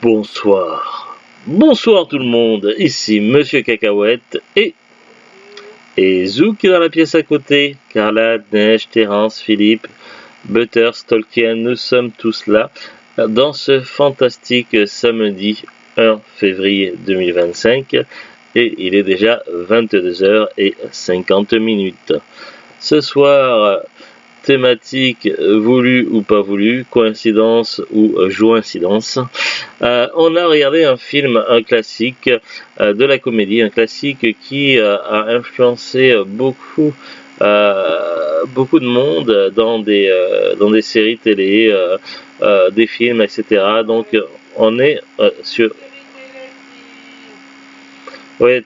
Bonsoir. Bonsoir tout le monde, ici Monsieur Cacahuète et Zou qui est dans la pièce à côté. Carla, Neige, Terence, Philippe, Butters, Tolkien, nous sommes tous là dans ce fantastique samedi 1 février 2025 et il est déjà 22h50. Ce soir, thématique voulue ou pas voulue, coïncidence ou joincidence. On a regardé un film, un classique de la comédie, un classique qui a influencé beaucoup de monde dans des séries télé, des films, etc. Donc on est sur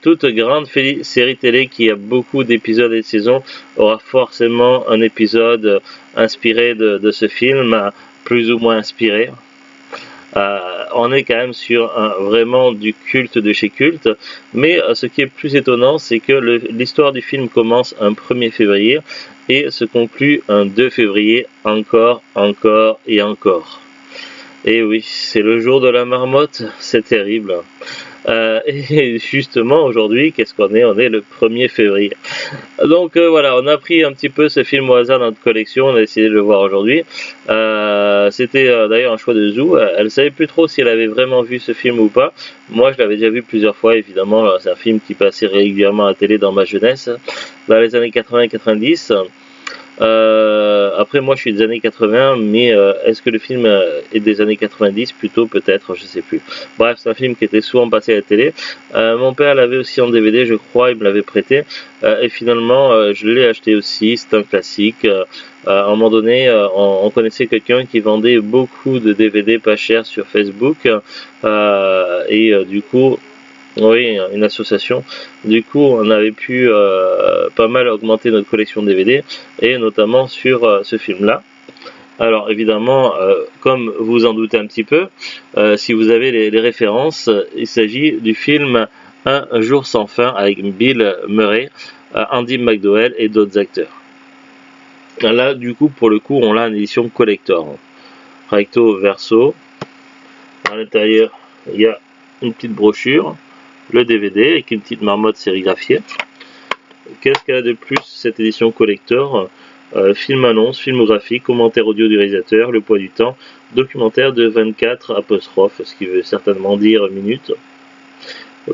toute grande série télé qui a beaucoup d'épisodes et de saisons aura forcément un épisode inspiré de ce film, plus ou moins inspiré. On est quand même sur vraiment du culte de chez culte, mais ce qui est plus étonnant, c'est que l'histoire du film commence un 1er février et se conclut un 2 février, encore et encore. Et oui, c'est le jour de la marmotte, c'est terrible. Et justement aujourd'hui, qu'est-ce qu'on est? On est le 1er février. Donc voilà, on a pris un petit peu ce film au hasard dans notre collection, on a décidé de le voir aujourd'hui. C'était d'ailleurs un choix de Zou, elle savait plus trop si elle avait vraiment vu ce film ou pas. Moi je l'avais déjà vu plusieurs fois, évidemment, c'est un film qui passait régulièrement à la télé dans ma jeunesse, dans les années 80-90. Après moi je suis des années 80, mais est-ce que le film est des années 90 plutôt? Peut-être, je sais plus. Bref, c'est un film qui était souvent passé à la télé. Mon père l'avait aussi en DVD, je crois, il me l'avait prêté, et finalement je l'ai acheté aussi. C'est un classique. À un moment donné, on connaissait quelqu'un qui vendait beaucoup de DVD pas chers sur Facebook, et du coup, oui, une association. Du coup, on avait pu pas mal augmenter notre collection de DVD, et notamment sur ce film-là. Alors évidemment, comme vous en doutez un petit peu, si vous avez les références, il s'agit du film Un jour sans fin avec Bill Murray, Andy McDowell et d'autres acteurs. Là, du coup, pour le coup, on l'a en édition collector. Recto verso. À l'intérieur, il y a une petite brochure, le DVD avec une petite marmotte sérigraphiée. Qu'est-ce qu'elle a de plus cette édition collector? Film annonce, filmographie, commentaire audio du réalisateur, le poids du temps, documentaire de 24 apostrophes, ce qui veut certainement dire minutes.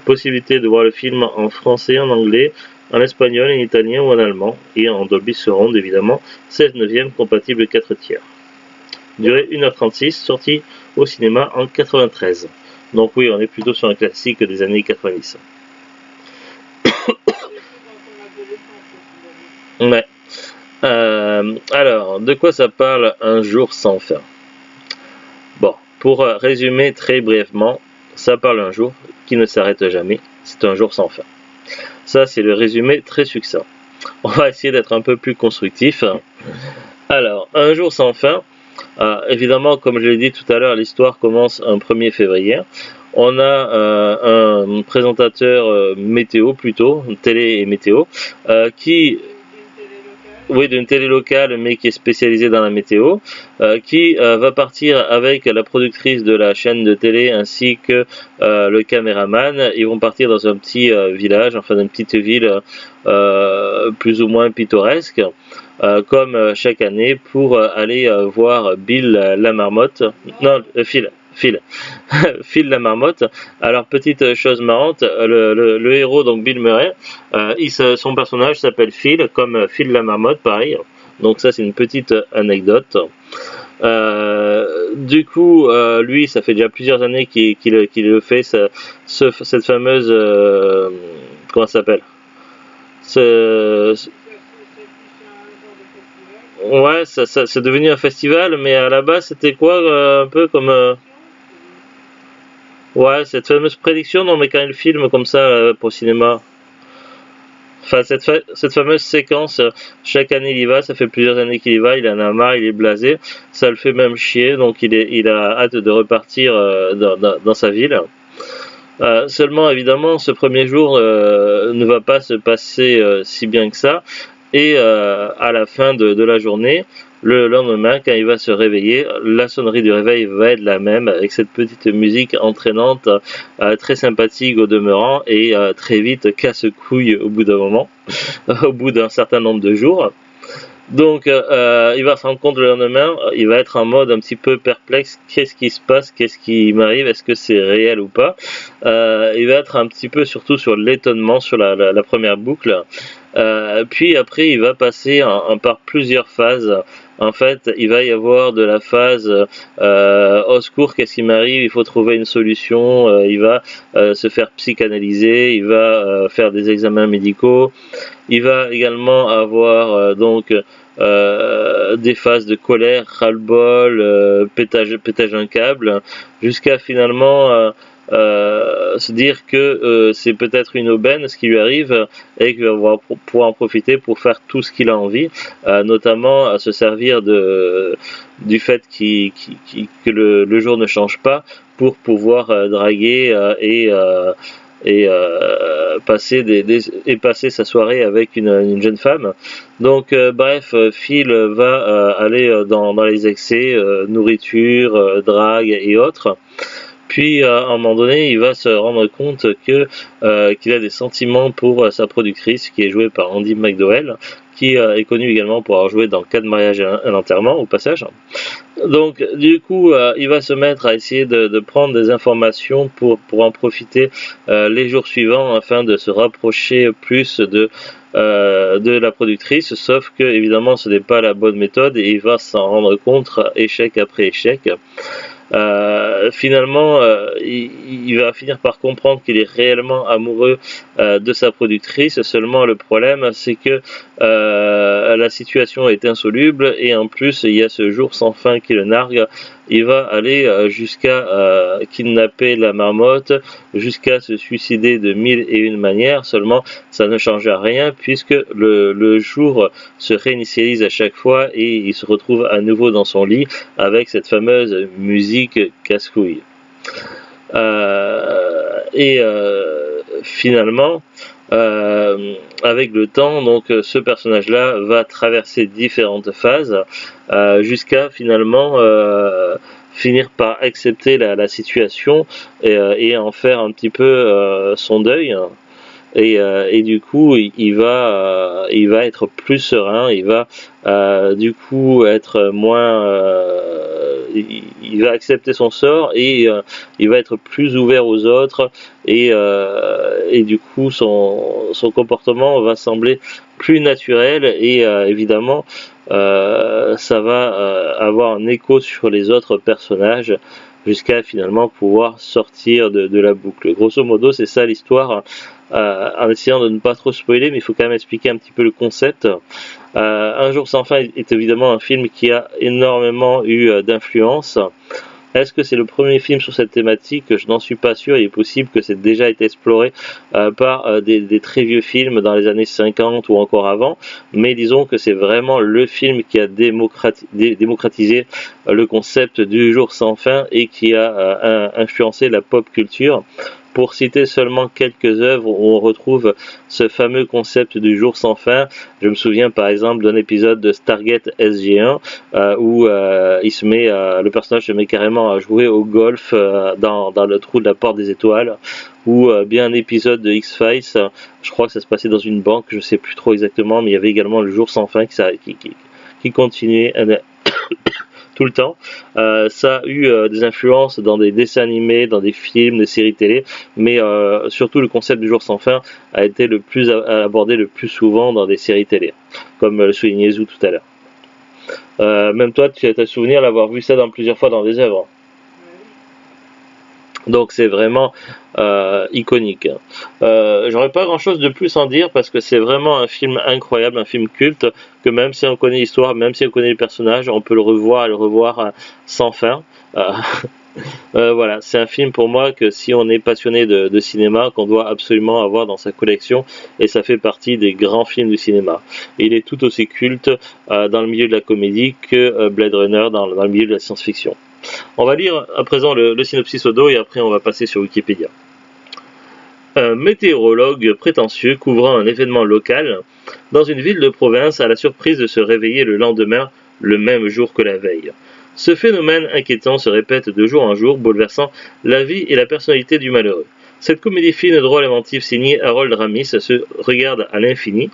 Possibilité de voir le film en français, en anglais, en espagnol, en italien ou en allemand, et en Dolby Surround évidemment, 16/9 compatible 4 tiers. Durée 1h36, sortie au cinéma en 93. Donc oui, on est plutôt sur un classique des années 90. Ouais. Alors, de quoi ça parle Un jour sans fin? Bon, pour résumer très brièvement, ça parle d'un jour qui ne s'arrête jamais. C'est un jour sans fin. Ça, c'est le résumé très succinct. On va essayer d'être un peu plus constructif. Alors, Un jour sans fin. Évidemment, comme je l'ai dit tout à l'heure, l'histoire commence un 1er février. On a un présentateur météo plutôt, télé et météo, d'une télé locale, mais qui est spécialisée dans la météo, qui va partir avec la productrice de la chaîne de télé ainsi que le caméraman. Ils vont partir dans un petit village, enfin une petite ville plus ou moins pittoresque, comme chaque année, pour aller voir Bill la marmotte, non, Phil la marmotte. Alors petite chose marrante, le héros, donc Bill Murray, son personnage s'appelle Phil, comme Phil la marmotte, pareil. Donc ça c'est une petite anecdote. Du coup, lui, ça fait déjà plusieurs années qu'il le fait, cette fameuse, comment ça s'appelle? Ouais, ça c'est devenu un festival, mais à la base c'était quoi, un peu comme ouais, cette fameuse prédiction, non mais quand il filme comme ça pour le cinéma. Enfin, cette fameuse séquence, chaque année il y va, ça fait plusieurs années qu'il y va, il en a marre, il est blasé, ça le fait même chier, donc il a hâte de repartir dans sa ville. Seulement, évidemment, ce premier jour ne va pas se passer si bien que ça, et à la fin de la journée, le lendemain, quand il va se réveiller, la sonnerie du réveil va être la même, avec cette petite musique entraînante, très sympathique au demeurant, et très vite casse-couille au bout d'un moment, au bout d'un certain nombre de jours. Donc, il va se rendre compte le lendemain, il va être en mode un petit peu perplexe. Qu'est-ce qui se passe? Qu'est-ce qui m'arrive? Est-ce que c'est réel ou pas? Il va être un petit peu surtout sur l'étonnement sur la première boucle. Puis après, il va passer par plusieurs phases. En fait, il va y avoir de la phase au secours, qu'est-ce qui m'arrive? Il faut trouver une solution. Il va se faire psychanalyser, il va faire des examens médicaux. Il va également avoir des phases de colère, ras-le-bol, pétage d'un câble, jusqu'à finalement se dire que c'est peut-être une aubaine ce qui lui arrive et qu'il va pouvoir en profiter pour faire tout ce qu'il a envie, notamment à se servir du fait que le jour ne change pas pour pouvoir draguer et passer sa soirée avec une jeune femme. Donc bref, Phil va aller dans les excès, nourriture, drague et autres. Puis à un moment donné, il va se rendre compte qu'il a des sentiments pour sa productrice, qui est jouée par Andy McDowell, qui est connue également pour avoir joué dans 4 mariages et un enterrement au passage. Donc du coup, il va se mettre à essayer de prendre des informations pour en profiter les jours suivants afin de se rapprocher plus de la productrice, sauf que évidemment ce n'est pas la bonne méthode et il va s'en rendre compte échec après échec. Finalement, il va finir par comprendre qu'il est réellement amoureux de sa productrice. Seulement, le problème, c'est que la situation est insoluble et en plus, il y a ce jour sans fin qui le nargue. Il va aller jusqu'à kidnapper la marmotte, jusqu'à se suicider de 1001 manières. Seulement, ça ne change rien puisque le jour se réinitialise à chaque fois et il se retrouve à nouveau dans son lit avec cette fameuse musique casse-couille. Finalement, avec le temps, donc ce personnage-là va traverser différentes phases jusqu'à finalement finir par accepter la situation et en faire un petit peu son deuil. Et du coup, il va être plus serein, il va du coup être moins, il va accepter son sort et il va être plus ouvert aux autres et du coup son comportement va sembler plus naturel et évidemment ça va avoir un écho sur les autres personnages jusqu'à finalement pouvoir sortir de la boucle. Grosso modo, c'est ça l'histoire, en essayant de ne pas trop spoiler, mais il faut quand même expliquer un petit peu le concept. Un jour sans fin est évidemment un film qui a énormément eu d'influence. Est-ce que c'est le premier film sur cette thématique? Je n'en suis pas sûr. Il est possible que c'est déjà été exploré par des très vieux films dans les années 50 ou encore avant. Mais disons que c'est vraiment le film qui a démocratisé le concept du jour sans fin et qui a influencé la pop culture. Pour citer seulement quelques œuvres où on retrouve ce fameux concept du jour sans fin, je me souviens par exemple d'un épisode de Stargate SG1 où le personnage se met carrément à jouer au golf dans le trou de la porte des étoiles, ou bien un épisode de X-Files, je crois que ça se passait dans une banque, je sais plus trop exactement, mais il y avait également le jour sans fin qui continuait tout le temps. Ça a eu des influences dans des dessins animés, dans des films, des séries télé, mais surtout le concept du jour sans fin a été le plus abordé le plus souvent dans des séries télé, comme le soulignait Zou tout à l'heure. Même toi, tu as te souvenir d'avoir vu ça plusieurs fois dans des œuvres. Donc c'est vraiment iconique. J'aurais pas grand chose de plus à en dire parce que c'est vraiment un film incroyable, un film culte, que même si on connaît l'histoire, même si on connaît les personnages, on peut le revoir et le revoir sans fin. Voilà, c'est un film pour moi que si on est passionné de cinéma, qu'on doit absolument avoir dans sa collection, et ça fait partie des grands films du cinéma. Et il est tout aussi culte dans le milieu de la comédie que Blade Runner dans le milieu de la science-fiction. On va lire à présent le synopsis au dos et après on va passer sur Wikipédia. Un météorologue prétentieux couvrant un événement local dans une ville de province a la surprise de se réveiller le lendemain, le même jour que la veille. Ce phénomène inquiétant se répète de jour en jour, bouleversant la vie et la personnalité du malheureux. Cette comédie fine, drôle et inventive signée Harold Ramis se regarde à l'infini.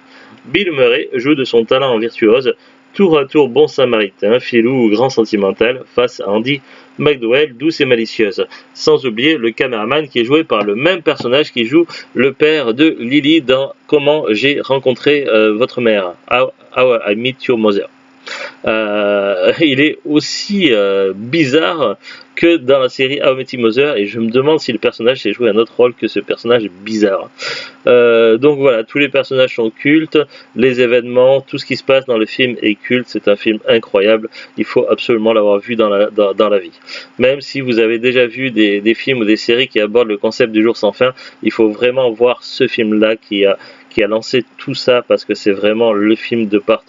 Bill Murray joue de son talent en virtuose, tour à tour bon samaritain, filou ou grand sentimental, face à Andy McDowell, douce et malicieuse. Sans oublier le caméraman qui est joué par le même personnage qui joue le père de Lily dans Comment j'ai rencontré votre mère, How I Met Your Mother. Il est aussi bizarre que dans la série How I Met Your Mother, et je me demande si le personnage s'est joué un autre rôle que ce personnage bizarre. Donc voilà, tous les personnages sont cultes, les événements, tout ce qui se passe dans le film est culte, c'est un film incroyable, il faut absolument l'avoir vu dans la vie. Même si vous avez déjà vu des films ou des séries qui abordent le concept du jour sans fin, il faut vraiment voir ce film-là qui a lancé tout ça, parce que c'est vraiment le film de part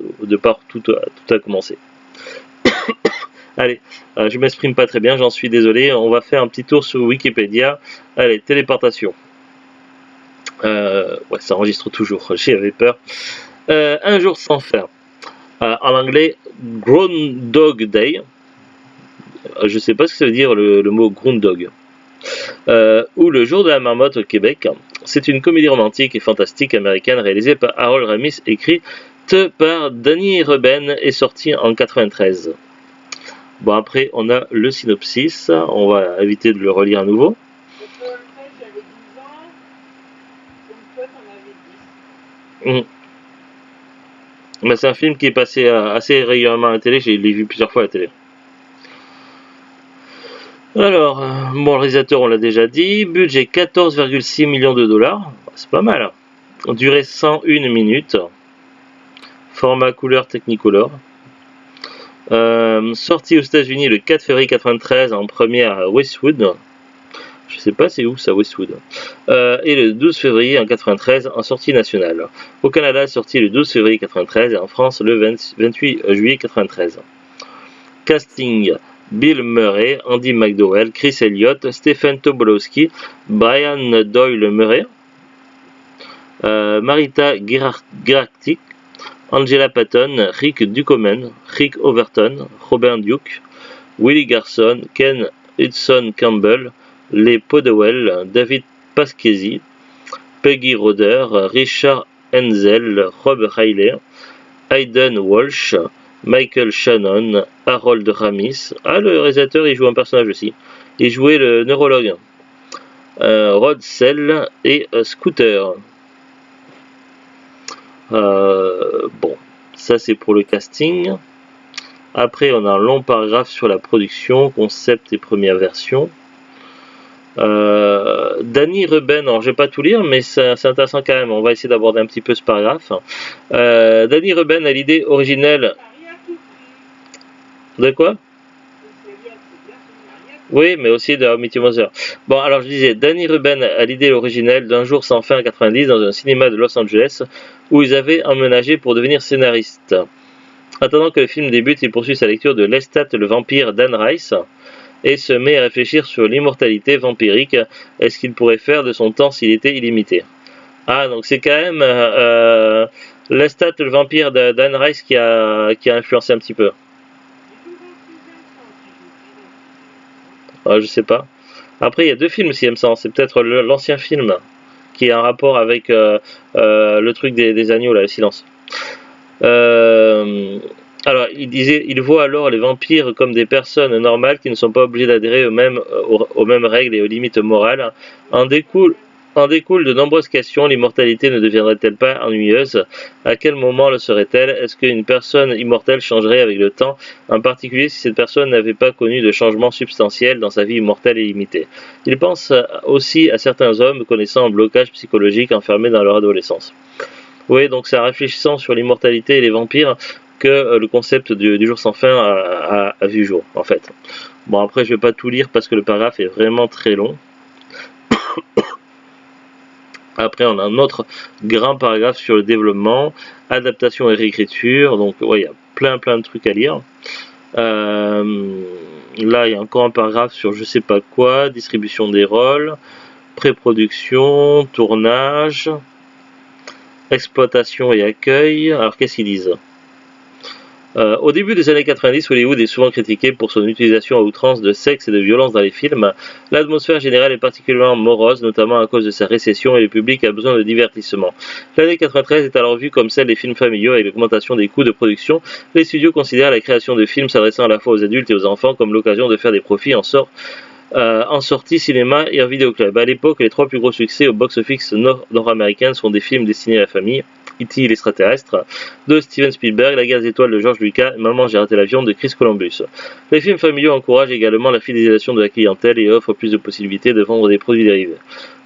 tout a commencé. Allez, je m'exprime pas très bien, j'en suis désolé, on va faire un petit tour sur Wikipédia. Allez, téléportation. Ouais, ça enregistre toujours, j'avais peur. Un jour sans fin. En anglais, Groundhog Day. Je sais pas ce que ça veut dire le mot Groundhog. Ou Le jour de la marmotte au Québec. C'est une comédie romantique et fantastique américaine réalisée par Harold Ramis, écrite par Danny Reuben et sortie en 93. Bon, après, on a le synopsis. On va éviter de le relire à nouveau. Mais c'est un film qui est passé assez régulièrement à la télé, je l'ai vu plusieurs fois à la télé. Alors, bon, le réalisateur, on l'a déjà dit, budget 14,6 millions de dollars, c'est pas mal. Durée 101 minutes, format couleur Technicolor. Sorti aux États-Unis le 4 février 93 en première à Westwood. Je sais pas c'est où ça, Westwood. Et le 12 février en 93 en sortie nationale. Au Canada, sorti le 12 février 93 et en France le 28 juillet 93. Casting: Bill Murray, Andy McDowell, Chris Elliott, Stephen Tobolowsky, Brian Doyle Murray, Marita Geraghty, Angela Patton, Rick Ducommun, Rick Overton, Robert Duke, Willie Garson, Ken Hudson Campbell, Les Podewell, David Pasquesi, Peggy Roder, Richard Hensel, Rob Riley, Hayden Walsh, Michael Shannon, Harold Ramis. Ah, le réalisateur, il joue un personnage aussi. Il jouait le neurologue. Rod Sell et Scooter. Bon, ça c'est pour le casting. Après, on a un long paragraphe sur la production, concept et première version. Danny Reuben, alors je vais pas tout lire, mais c'est intéressant quand même. On va essayer d'aborder un petit peu ce paragraphe. Danny Reuben a l'idée originelle. De quoi? Oui, mais aussi de How I Met Your Mother. Bon, alors je disais, Danny Reuben a l'idée originelle d'Un jour sans fin en 90 dans un cinéma de Los Angeles où ils avaient emménagé pour devenir scénaristes. Attendant que le film débute, il poursuit sa lecture de Lestat le vampire d'Anne Rice et se met à réfléchir sur l'immortalité vampirique et ce qu'il pourrait faire de son temps s'il était illimité. Ah, donc c'est quand même Lestat le vampire d'Anne Rice qui a influencé un petit peu. Je sais pas. Après, il y a deux films, si il me semble. C'est peut-être l'ancien film qui a un rapport avec le truc des agneaux, là, le silence. Alors, il voit alors les vampires comme des personnes normales qui ne sont pas obligées d'adhérer aux mêmes règles et aux limites morales. En découle de nombreuses questions. L'immortalité ne deviendrait-elle pas ennuyeuse? À quel moment le serait-elle? Est-ce qu'une personne immortelle changerait avec le temps, en particulier si cette personne n'avait pas connu de changement substantiel dans sa vie immortelle et limitée? Il pense aussi à certains hommes connaissant un blocage psychologique enfermés dans leur adolescence. Oui, donc c'est en réfléchissant sur l'immortalité et les vampires que le concept du jour sans fin a vu jour, en fait. Bon, après, je vais pas tout lire parce que le paragraphe est vraiment très long. Après, on a un autre grand paragraphe sur le développement, adaptation et réécriture. Donc, ouais, il y a plein de trucs à lire. Là, il y a encore un paragraphe sur je sais pas quoi, distribution des rôles. Pré-production, tournage, exploitation et accueil. Alors qu'est-ce qu'ils disent? Au début des années 90, Hollywood est souvent critiqué pour son utilisation à outrance de sexe et de violence dans les films. L'atmosphère générale est particulièrement morose, notamment à cause de sa récession et le public a besoin de divertissement. L'année 93 est alors vue comme celle des films familiaux avec l'augmentation des coûts de production. Les studios considèrent la création de films s'adressant à la fois aux adultes et aux enfants comme l'occasion de faire des profits en sortie cinéma et en vidéoclub. À l'époque, les 3 plus gros succès au box-office nord-américain sont des films destinés à la famille. E.T. l'extraterrestre de Steven Spielberg, La guerre des étoiles de George Lucas et Maman j'ai raté l'avion de Chris Columbus. Les films familiaux encouragent également la fidélisation de la clientèle et offrent plus de possibilités de vendre des produits dérivés.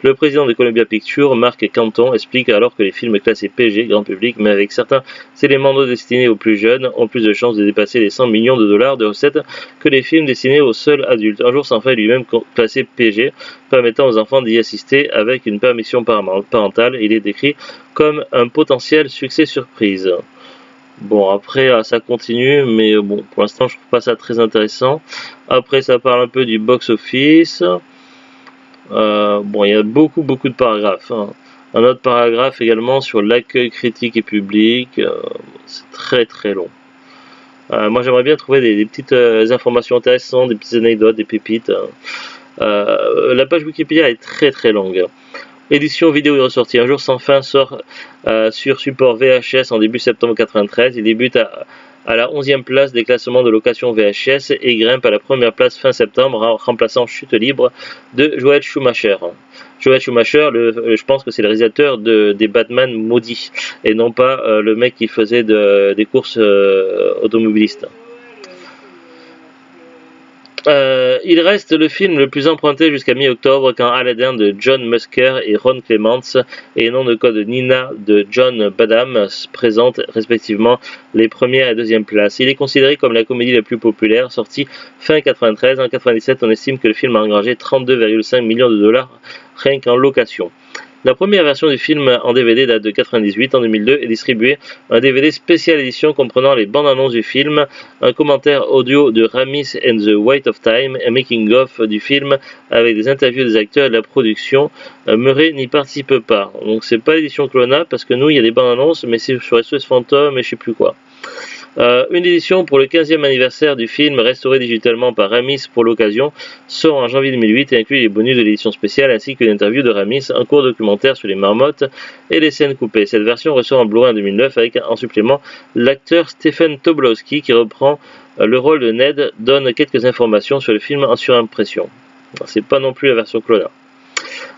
Le président de Columbia Pictures, Mark Canton, explique alors que les films classés PG, grand public, mais avec certains éléments non destinés aux plus jeunes, ont plus de chances de dépasser les 100 millions de dollars de recettes que les films destinés aux seuls adultes. Un jour sans fin est lui-même classé PG, permettant aux enfants d'y assister avec une permission parentale. Il est décrit comme un potentiel succès surprise. Bon, après, ça continue, mais bon, pour l'instant, je trouve pas ça très intéressant. Après, ça parle un peu du box-office. Bon, il y a beaucoup de paragraphes. Un autre paragraphe également sur l'accueil critique et public. C'est très long. Moi, j'aimerais bien trouver des petites informations intéressantes, des petites anecdotes, des pépites. La page Wikipédia est très longue. Édition vidéo est ressortie. Un jour sans fin sort sur support VHS en début septembre 93. Il débute à la 11e place des classements de location VHS et grimpe à la première place fin septembre, remplaçant Chute libre de Joel Schumacher. Joel Schumacher, je pense que c'est le réalisateur des Batman maudits et non pas le mec qui faisait des courses automobilistes. Il reste le film le plus emprunté jusqu'à mi-octobre quand Aladdin de John Musker et Ron Clements et Nom de code Nina de John Badham présentent respectivement les premières et deuxièmes places. Il est considéré comme la comédie la plus populaire, sortie fin 93. En 97, on estime que le film a engrangé 32,5 millions de dollars rien qu'en location. La première version du film en DVD date de 98. En 2002 est distribué un DVD spécial édition comprenant les bandes annonces du film, un commentaire audio de Ramis and the Weight of Time, un making-of du film avec des interviews des acteurs et de la production. Murray n'y participe pas. Donc c'est pas l'édition Clona parce que nous il y a des bandes annonces mais c'est sur SOS Phantom et je sais plus quoi. Une édition pour le 15e anniversaire du film, restaurée digitalement par Ramis pour l'occasion, sort en janvier 2008 et inclut les bonus de l'édition spéciale ainsi que l'interview de Ramis, un court documentaire sur les marmottes et les scènes coupées. Cette version ressort en Blu-ray en 2009 avec en supplément l'acteur Stephen Tobolowsky qui reprend le rôle de Ned, donne quelques informations sur le film en surimpression. C'est pas non plus la version Clona.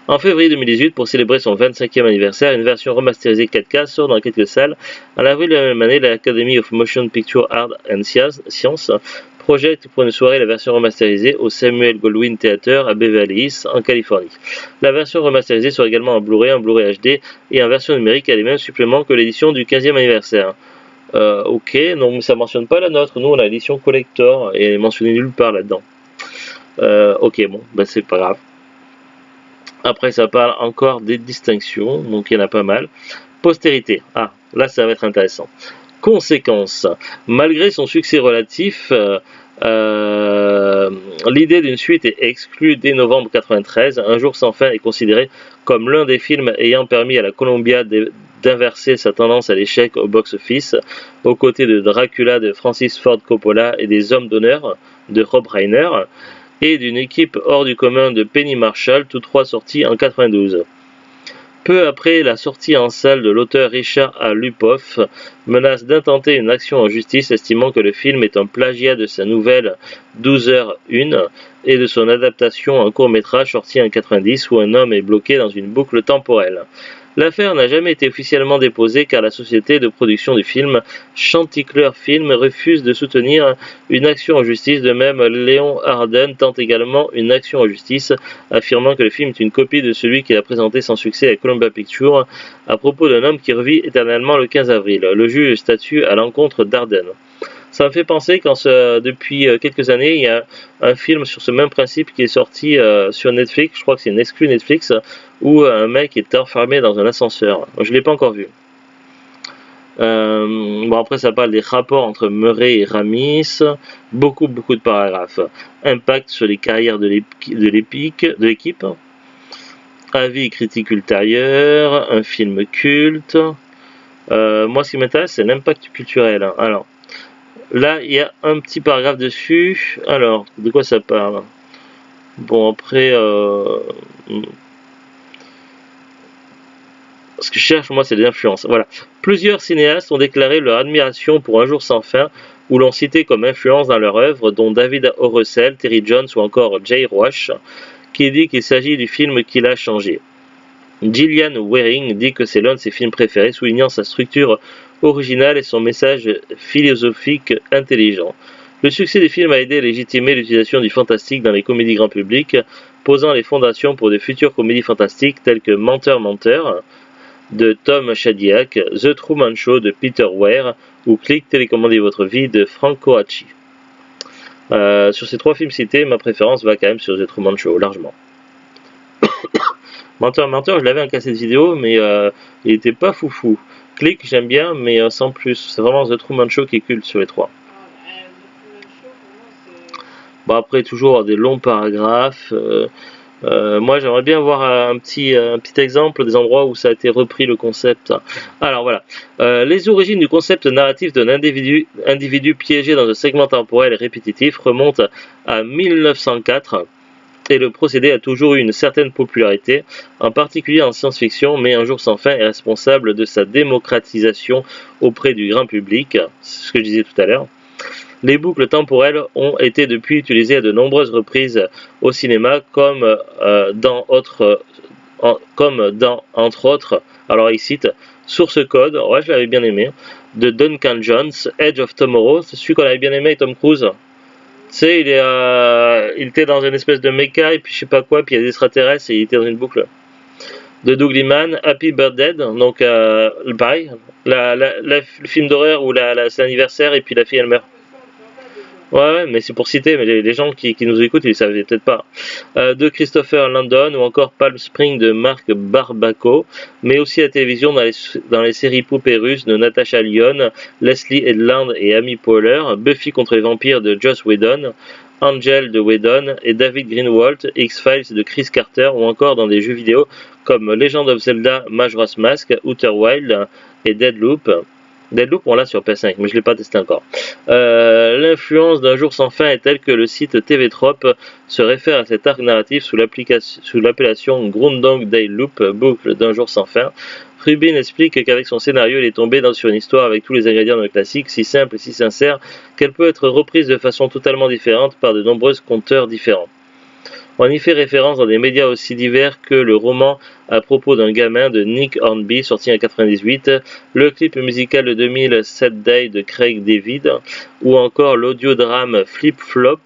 En février 2018, pour célébrer son 25e anniversaire, une version remasterisée 4K sort dans quelques salles. En avril de la même année, l'Academy of Motion Picture Art and Science projette pour une soirée la version remasterisée au Samuel Goldwyn Theater à Beverly Hills, en Californie. La version remasterisée sera également en Blu-ray HD et en version numérique à les mêmes suppléments que l'édition du 15e anniversaire. Ok, non, mais ça mentionne pas la nôtre. Nous, on a l'édition collector et elle est mentionnée nulle part là-dedans. Ok, bon, bah c'est pas grave. Après, ça parle encore des distinctions, donc il y en a pas mal. Postérité. Ah, là, ça va être intéressant. Conséquences. Malgré son succès relatif, l'idée d'une suite est exclue dès novembre 93. Un jour sans fin est considéré comme l'un des films ayant permis à la Columbia d'inverser sa tendance à l'échec au box-office, aux côtés de Dracula de Francis Ford Coppola et des Hommes d'honneur de Rob Reiner, et d'une équipe hors du commun de Penny Marshall, tous trois sortis en 92. Peu après la sortie en salle de l'auteur Richard A. Lupoff, menace d'intenter une action en justice estimant que le film est un plagiat de sa nouvelle 12h01 et de son adaptation en court-métrage sorti en 90 où un homme est bloqué dans une boucle temporelle. L'affaire n'a jamais été officiellement déposée car la société de production du film, Chanticleer Film, refuse de soutenir une action en justice. De même, Léon Arden tente également une action en justice, affirmant que le film est une copie de celui qu'il a présenté sans succès à Columbia Pictures à propos d'un homme qui revit éternellement le 15 avril. Le juge statue à l'encontre d'Arden. Ça me fait penser quand depuis quelques années, il y a un film sur ce même principe qui est sorti sur Netflix, je crois que c'est une exclue Netflix, où un mec est enfermé dans un ascenseur. Je ne l'ai pas encore vu. Bon, après ça parle des rapports entre Murray et Ramis, beaucoup de paragraphes. Impact sur les carrières de l'équipe. Avis et critique ultérieure, un film culte. Moi, ce qui m'intéresse, c'est l'impact culturel. Hein. Alors, là, il y a un petit paragraphe dessus. Alors, de quoi ça parle? Bon, après, ce que je cherche, moi, c'est des influences. Voilà. Plusieurs cinéastes ont déclaré leur admiration pour Un jour sans fin, ou l'ont cité comme influence dans leur œuvre, dont David O. Russell, Terry Jones ou encore Jay Roach, qui dit qu'il s'agit du film qui l'a changé. Gillian Wearing dit que c'est l'un de ses films préférés, soulignant sa structure originale et son message philosophique intelligent. Le succès du film a aidé à légitimer l'utilisation du fantastique dans les comédies grand public, posant les fondations pour de futures comédies fantastiques telles que Menteur Menteur de Tom Shadyac, The Truman Show de Peter Weir ou Click Télécommandez votre vie de Frank Coacci. Sur ces trois films cités, ma préférence va quand même sur The Truman Show, largement. Menteur, je l'avais en cassette vidéo, mais il était pas foufou. Click, j'aime bien, mais sans plus. C'est vraiment The Truman Show qui est culte sur les trois. Bon, après, toujours des longs paragraphes. Moi, j'aimerais bien voir un petit exemple des endroits où ça a été repris le concept. Alors voilà, les origines du concept narratif d'un individu piégé dans un segment temporel répétitif remontent à 1904 et le procédé a toujours eu une certaine popularité, en particulier en science-fiction, mais Un jour sans fin est responsable de sa démocratisation auprès du grand public, c'est ce que je disais tout à l'heure. Les boucles temporelles ont été depuis utilisées à de nombreuses reprises au cinéma, comme dans entre autres, alors il cite Source Code, ouais je l'avais bien aimé, de Duncan Jones, Edge of Tomorrow, c'est celui qu'on avait bien aimé avec Tom Cruise. Tu sais, il était dans une espèce de méca et puis je sais pas quoi, puis il y a des extraterrestres et il était dans une boucle. De Doug Liman, Happy Birthday, donc pareil, le film d'horreur où c'est l'anniversaire et puis la fille elle meurt. Ouais, mais c'est pour citer, mais les gens qui nous écoutent, ils ne savaient peut-être pas. De Christopher Landon ou encore Palm Spring de Marc Barbaco, mais aussi à la télévision dans les séries poupées russes de Natasha Lyonne, Leslie Headland et Amy Poehler, Buffy contre les vampires de Joss Whedon, Angel de Whedon et David Greenwalt, X-Files de Chris Carter ou encore dans des jeux vidéo comme Legend of Zelda Majora's Mask, Outer Wild et Deadloop. Deadloop, on l'a sur PS5, mais je ne l'ai pas testé encore. L'influence d'Un jour sans fin est telle que le site TV Trop se réfère à cet arc narratif sous l'appellation Groundhog Day Loop, boucle d'un jour sans fin. Rubin explique qu'avec son scénario, il est tombé sur une histoire avec tous les ingrédients d'un classique, si simple et si sincère, qu'elle peut être reprise de façon totalement différente par de nombreux conteurs différents. On y fait référence dans des médias aussi divers que le roman à propos d'un gamin de Nick Hornby, sorti en 1998, le clip musical de 2000 Sad Day de Craig David, ou encore l'audiodrame Flip Flop,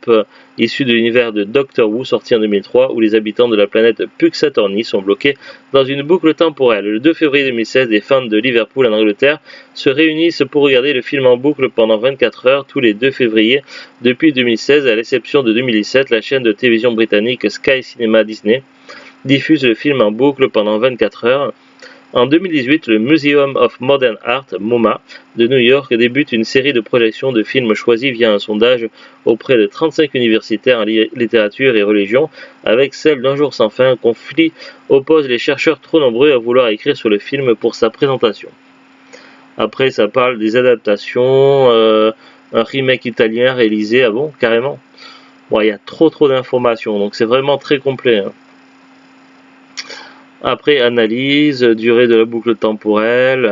issu de l'univers de Doctor Who, sorti en 2003, où les habitants de la planète Puxatornii sont bloqués dans une boucle temporelle. Le 2 février 2016, des fans de Liverpool en Angleterre se réunissent pour regarder le film en boucle pendant 24 heures tous les 2 février depuis 2016, à l'exception de 2017, la chaîne de télévision britannique Sky Cinema Disney diffuse le film en boucle pendant 24 heures. En 2018, le Museum of Modern Art, MoMA, de New York débute une série de projections de films choisis via un sondage auprès de 35 universitaires en littérature et religion, avec celle d'Un jour sans fin. Un conflit oppose les chercheurs trop nombreux à vouloir écrire sur le film pour sa présentation. Après, ça parle des adaptations, un remake italien réalisé, ah bon, carrément. Bon, il y a trop d'informations, donc c'est vraiment très complet. Hein. Après, analyse, durée de la boucle temporelle.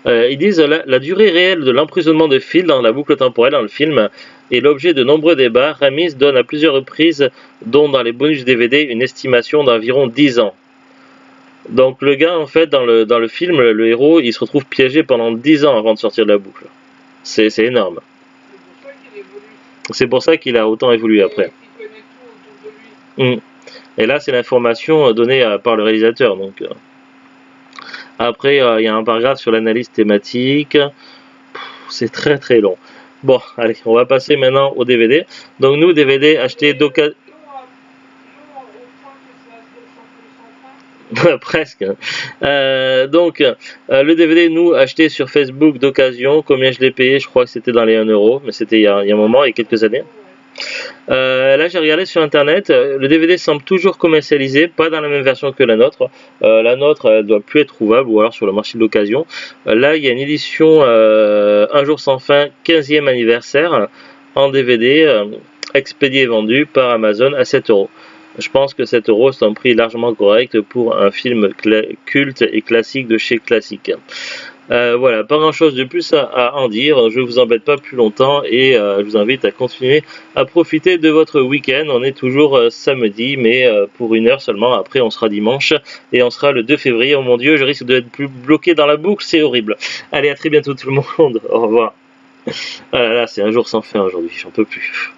Ils disent la durée réelle de l'emprisonnement de Phil dans la boucle temporelle dans le film est l'objet de nombreux débats. Ramis donne à plusieurs reprises, dont dans les bonus DVD, une estimation d'environ 10 ans. Donc le gars, en fait, dans le film, le héros, il se retrouve piégé pendant 10 ans avant de sortir de la boucle. C'est énorme. C'est pour ça qu'il a autant évolué après. Et là, c'est l'information donnée par le réalisateur. Donc, après, il y a un paragraphe sur l'analyse thématique. C'est très long. Bon, allez, on va passer maintenant au DVD. Donc, nous, DVD acheté d'occasion. Presque. Donc, le DVD, nous, acheté sur Facebook d'occasion. Combien je l'ai payé? Je crois que c'était dans les 1€, mais c'était il y a un moment, il y a quelques années. Là, j'ai regardé sur internet, le DVD semble toujours commercialisé, pas dans la même version que la nôtre. La nôtre, elle doit plus être trouvable, ou alors sur le marché de l'occasion. Là, il y a une édition Un jour sans fin, 15e anniversaire, en DVD, expédié et vendu par Amazon à 7 euros. Je pense que 7 euros, c'est un prix largement correct pour un film culte et classique de chez Classique. Voilà, pas grand chose de plus à en dire, je vous embête pas plus longtemps et je vous invite à continuer à profiter de votre week-end. On est toujours samedi, mais pour 1 heure seulement, après on sera dimanche et on sera le 2 février. Oh mon Dieu, je risque d'être plus bloqué dans la boucle, c'est horrible. Allez, à très bientôt tout le monde, au revoir. Ah là là, c'est un jour sans fin aujourd'hui, j'en peux plus.